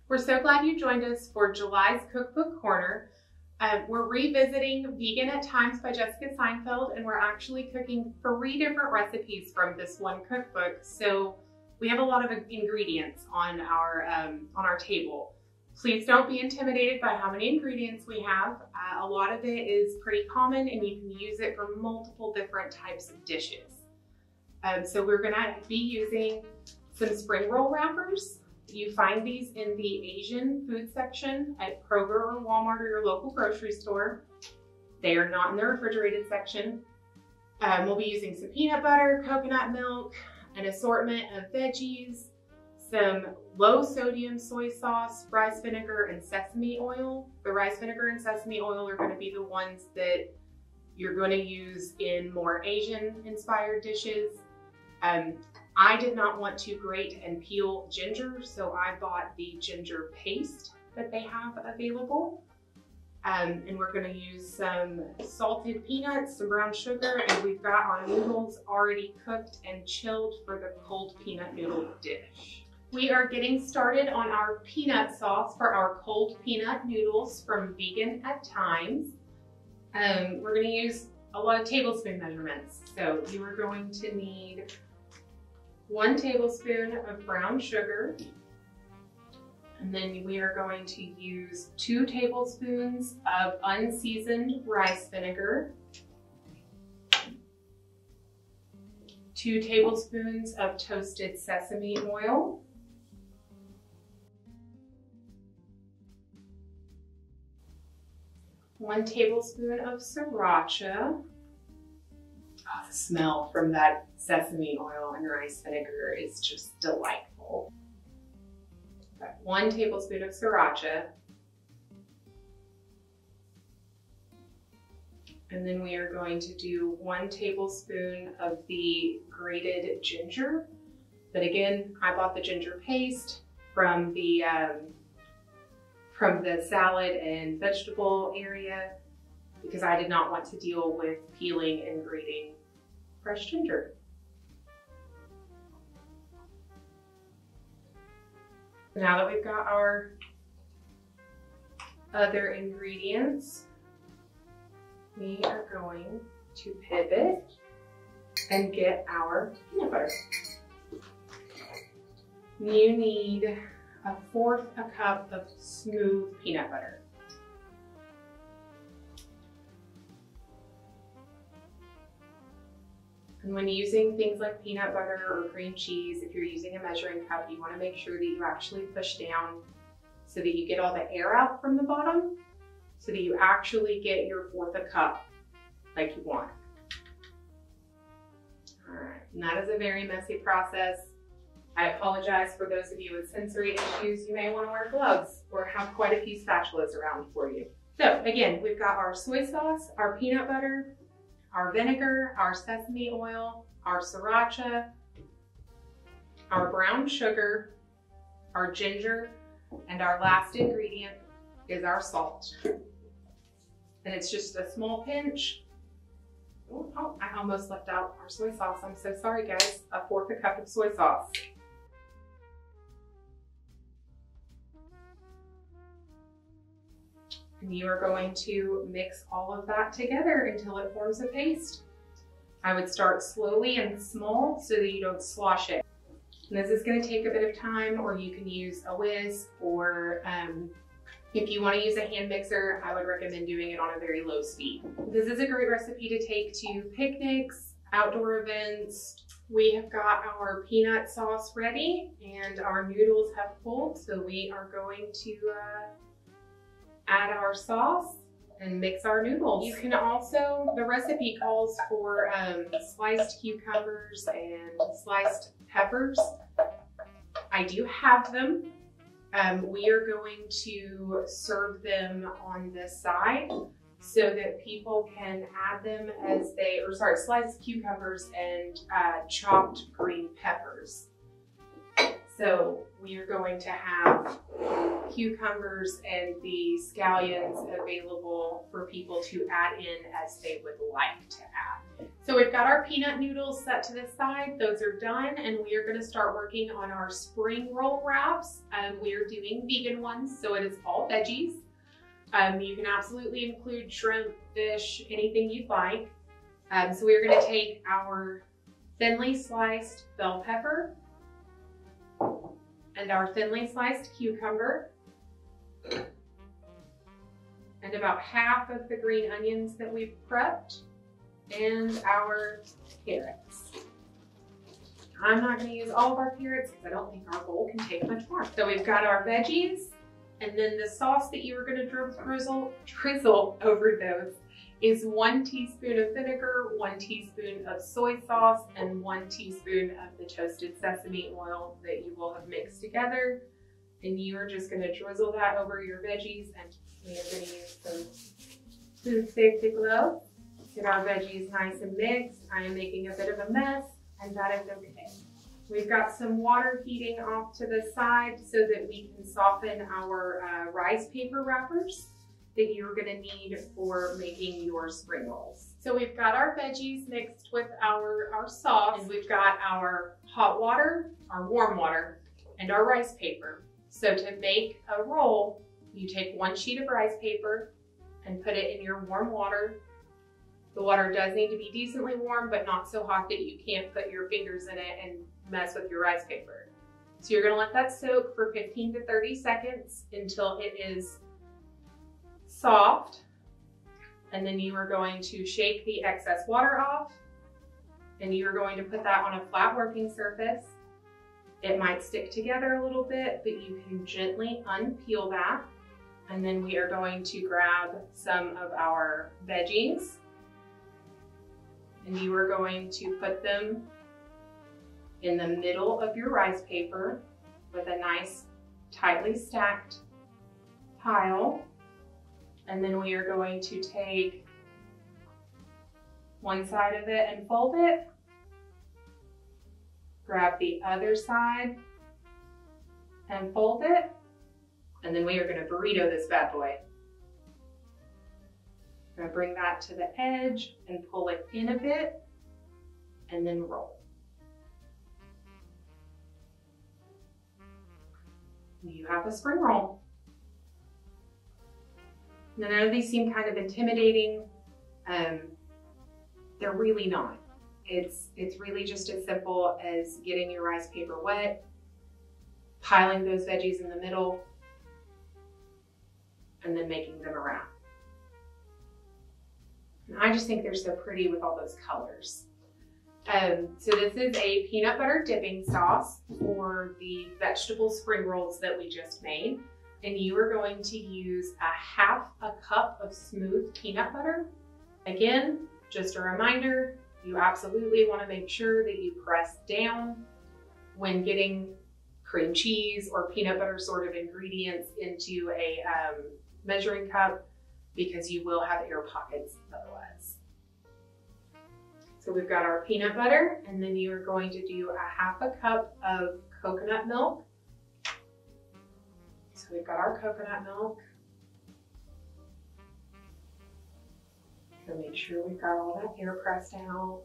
We're so glad you joined us for July's Cookbook Corner. We're revisiting Vegan at Times by Jessica Seinfeld, and we're actually cooking 3 different recipes from this one cookbook. So we have a lot of ingredients on our table. Please don't be intimidated by how many ingredients we have. A lot of it is pretty common, and you can use it for multiple different types of dishes. So we're gonna be using some spring roll wrappers. You find these in the Asian food section at Kroger or Walmart or your local grocery store. They are not in the refrigerated section. We'll be using some peanut butter, coconut milk, an assortment of veggies, some low sodium soy sauce, rice vinegar, and sesame oil. The rice vinegar and sesame oil are going to be the ones that you're going to use in more Asian inspired dishes. I did not want to grate and peel ginger, so I bought the ginger paste that they have available. And we're gonna use some salted peanuts, some brown sugar, and we've got our noodles already cooked and chilled for the cold peanut noodle dish. We are getting started on our peanut sauce for our cold peanut noodles from Vegan at Times. We're gonna use a lot of tablespoon measurements. So you are going to need 1 tablespoon of brown sugar, and then we are going to use 2 tablespoons of unseasoned rice vinegar, 2 tablespoons of toasted sesame oil, 1 tablespoon of sriracha. Oh, the smell from that sesame oil and rice vinegar is just delightful. 1 tablespoon of sriracha. And then we are going to do 1 tablespoon of the grated ginger. But again, I bought the ginger paste from the salad and vegetable area because I did not want to deal with peeling and grating fresh ginger. Now that we've got our other ingredients, we are going to pivot and get our peanut butter. You need 1/4 cup of smooth peanut butter. And when using things like peanut butter or cream cheese, if you're using a measuring cup, you want to make sure that you actually push down so that you get all the air out from the bottom, so that you actually get your 1/4 cup like you want. All right, and that is a very messy process. I apologize for those of you with sensory issues. You may want to wear gloves or have quite a few spatulas around for you. So again, we've got our soy sauce, our peanut butter, our vinegar, our sesame oil, our sriracha, our brown sugar, our ginger, and our last ingredient is our salt. And it's just a small pinch. Oh, I almost left out our soy sauce. I'm so sorry, guys. 1/4 cup of soy sauce. And you are going to mix all of that together until it forms a paste. I would start slowly and small so that you don't slosh it. And this is going to take a bit of time, or you can use a whisk, or if you want to use a hand mixer, I would recommend doing it on a very low speed. This is a great recipe to take to picnics, outdoor events. We have got our peanut sauce ready and our noodles have cooled, so we are going to add our sauce and mix our noodles. You can also, the recipe calls for sliced cucumbers and sliced peppers. I do have them. We are going to serve them on this side so that people can add them as they, or sorry, sliced cucumbers and chopped green peppers. So we are going to have cucumbers and the scallions available for people to add in as they would like to add. So we've got our peanut noodles set to the side. Those are done, and we are going to start working on our spring roll wraps. We are doing vegan ones, so it is all veggies. You can absolutely include shrimp, fish, anything you'd like. So we're going to take our thinly sliced bell pepper and our thinly sliced cucumber and about half of the green onions that we've prepped and our carrots. I'm not going to use all of our carrots because I don't think our bowl can take much more. So we've got our veggies, and then the sauce that you are going to drizzle over those is 1 teaspoon of vinegar, 1 teaspoon of soy sauce, and 1 teaspoon of the toasted sesame oil that you will have mixed together. And you are just going to drizzle that over your veggies, and we are going to use some food safety gloves. Get our veggies nice and mixed. I am making a bit of a mess, and that is okay. We've got some water heating off to the side so that we can soften our rice paper wrappers that you're going to need for making your spring rolls. So we've got our veggies mixed with our sauce, and we've got our hot water, our warm water, and our rice paper. So to make a roll, you take 1 sheet of rice paper and put it in your warm water. The water does need to be decently warm, but not so hot that you can't put your fingers in it and mess with your rice paper. So you're going to let that soak for 15 to 30 seconds until it is soft, and then you are going to shake the excess water off, and you are going to put that on a flat working surface. It might stick together a little bit, but you can gently unpeel that, and then we are going to grab some of our veggies, and you are going to put them in the middle of your rice paper with a nice tightly stacked pile. And then we are going to take one side of it and fold it. Grab the other side and fold it. And then we are going to burrito this bad boy. I'm going to bring that to the edge and pull it in a bit and then roll. You have a spring roll. Now, none of these seem kind of intimidating. They're really not. It's really just as simple as getting your rice paper wet, piling those veggies in the middle, and then making them around. And I just think they're so pretty with all those colors. So this is a peanut butter dipping sauce for the vegetable spring rolls that we just made. And you are going to use a 1/2 cup of smooth peanut butter. Again, just a reminder, you absolutely want to make sure that you press down when getting cream cheese or peanut butter sort of ingredients into a measuring cup, because you will have air pockets otherwise. So we've got our peanut butter, and then you are going to do a 1/2 cup of coconut milk. So we've got our coconut milk. So make sure we've got all that air pressed out.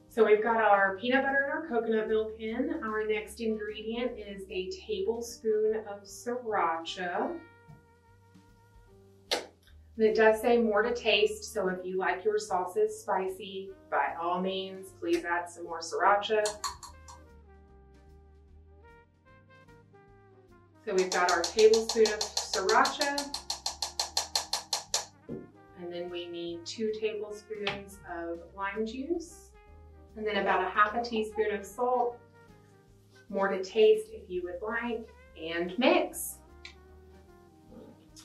So we've got our peanut butter and our coconut milk in. Our next ingredient is a tablespoon of sriracha. And it does say more to taste, so if you like your sauces spicy, by all means, please add some more sriracha. So we've got our tablespoon of sriracha, and then we need 2 tablespoons of lime juice, and then about a 1/2 teaspoon of salt, more to taste if you would like, and mix.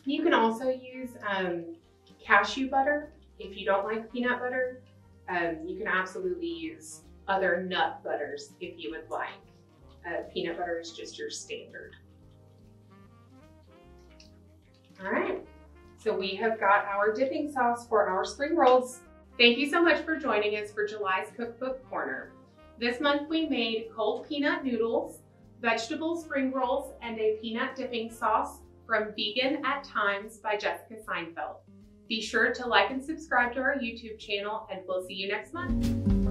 You can also use cashew butter if you don't like peanut butter. You can absolutely use other nut butters if you would like. Peanut butter is just your standard. All right, so we have got our dipping sauce for our spring rolls. Thank you so much for joining us for July's Cookbook Corner. This month we made cold peanut noodles, vegetable spring rolls, and a peanut dipping sauce from Vegan at Times by Jessica Seinfeld. Be sure to like and subscribe to our YouTube channel, and we'll see you next month.